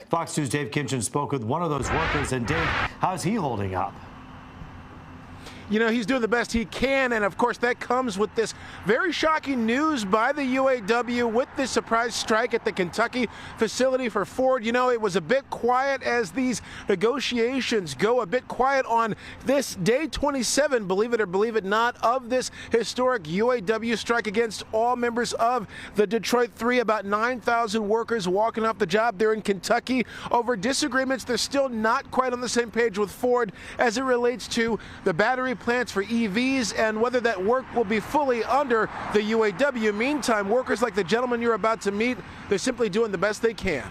Fox News' Dave Kinchin spoke with one of those workers. And Dave, how's he holding up? You know, he's doing the best he can, and of course that comes with this very shocking news by the UAW with this surprise strike at the Kentucky facility for Ford. You know, it was a bit quiet as these negotiations go, a bit quiet on this day 27, believe it or believe it not, of this historic UAW strike against all members of the Detroit Three. About 9,000 workers walking off the job there in Kentucky over disagreements. They're still not quite on the same page with Ford as it relates to the battery plants for EVs and whether that work will be fully under the UAW. Meantime, workers like the gentleman you're about to meet, they're simply doing the best they can.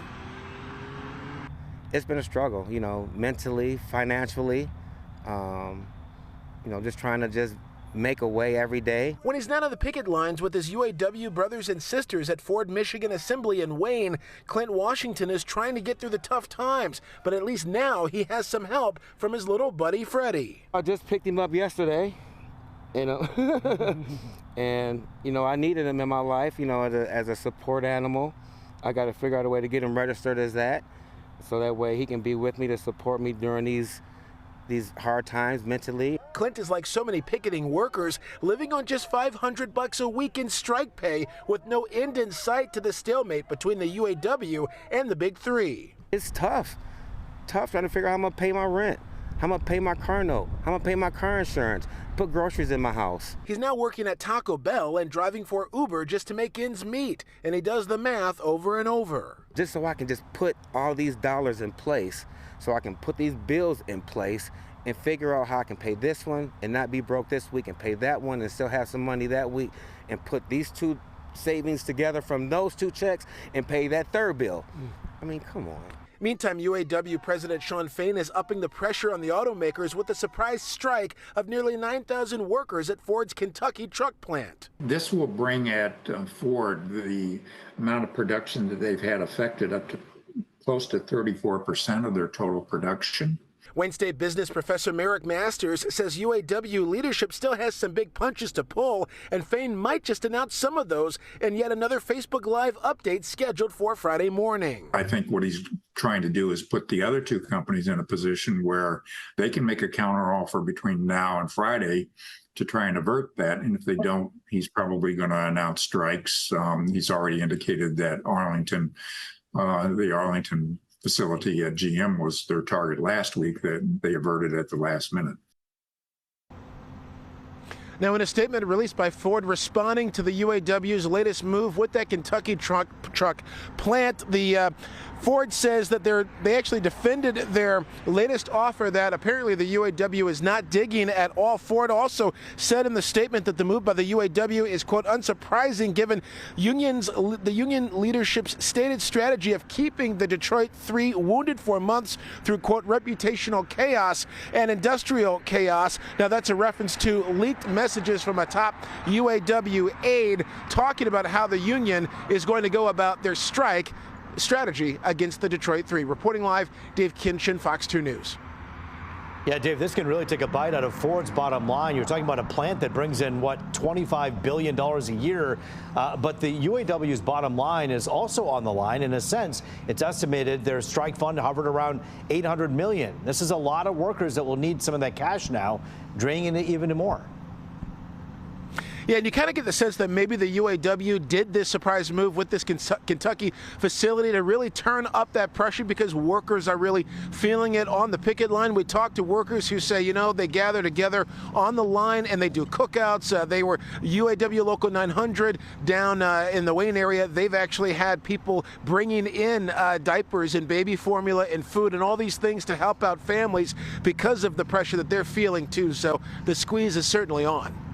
It's been a struggle, you know, mentally, financially, just trying to just make a way every day. When he's not on the picket lines with his UAW brothers and sisters at Ford Michigan Assembly in Wayne, Clint Washington is trying to get through the tough times, but at least now he has some help from his little buddy Freddie. I just picked him up yesterday, and I needed him in my life, as a support animal. I got to figure out a way to get him registered as that, so that way he can be with me to support me during these hard times mentally. Clint is like so many picketing workers, living on just $500 a week in strike pay with no end in sight to the stalemate between the UAW and the Big Three. It's tough trying to figure out how I'm gonna pay my rent, how I'm gonna pay my car note, how I'm gonna pay my car insurance, put groceries in my house. He's now working at Taco Bell and driving for Uber just to make ends meet, and he does the math over and over. Just so I can just put all these dollars in place, so I can put these bills in place and figure out how I can pay this one and not be broke this week, and pay that one and still have some money that week, and put these two savings together from those two checks and pay that third bill. I mean, come on. Meantime, UAW President Shawn Fain is upping the pressure on the automakers with a surprise strike of nearly 9,000 workers at Ford's Kentucky truck plant. This will bring at Ford the amount of production that they've had affected up to close to 34% of their total production. Wayne State business professor Merrick Masters says UAW leadership still has some big punches to pull, and Fain might just announce some of those in yet another Facebook Live update scheduled for Friday morning. I think what he's trying to do is put the other two companies in a position where they can make a counteroffer between now and Friday to try and avert that. And if they don't, he's probably going to announce strikes. He's already indicated that the Arlington facility at GM was their target last week, that they averted at the last minute. Now, in a statement released by Ford responding to the UAW's latest move with that Kentucky truck plant, the Ford says that they actually defended their latest offer that apparently the UAW is not digging at all. Ford also said in the statement that the move by the UAW is, quote, unsurprising given the union leadership's stated strategy of keeping the Detroit Three wounded for months through, quote, reputational chaos and industrial chaos. Now, that's a reference to leaked messages from a top UAW aide talking about how the union is going to go about their strike strategy against the Detroit Three. Reporting live, Dave Kinchin, Fox 2 News. Yeah, Dave, this can really take a bite out of Ford's bottom line. You're talking about a plant that brings in, what, $25 billion a year. But the UAW's bottom line is also on the line. In a sense, it's estimated their strike fund hovered around $800 million. This is a lot of workers that will need some of that cash now, draining it even more. Yeah, and you kind of get the sense that maybe the UAW did this surprise move with this Kentucky facility to really turn up that pressure because workers are really feeling it on the picket line. We talked to workers who say, they gather together on the line and they do cookouts. They were UAW Local 900 down in the Wayne area. They've actually had people bringing in diapers and baby formula and food and all these things to help out families because of the pressure that they're feeling too. So the squeeze is certainly on.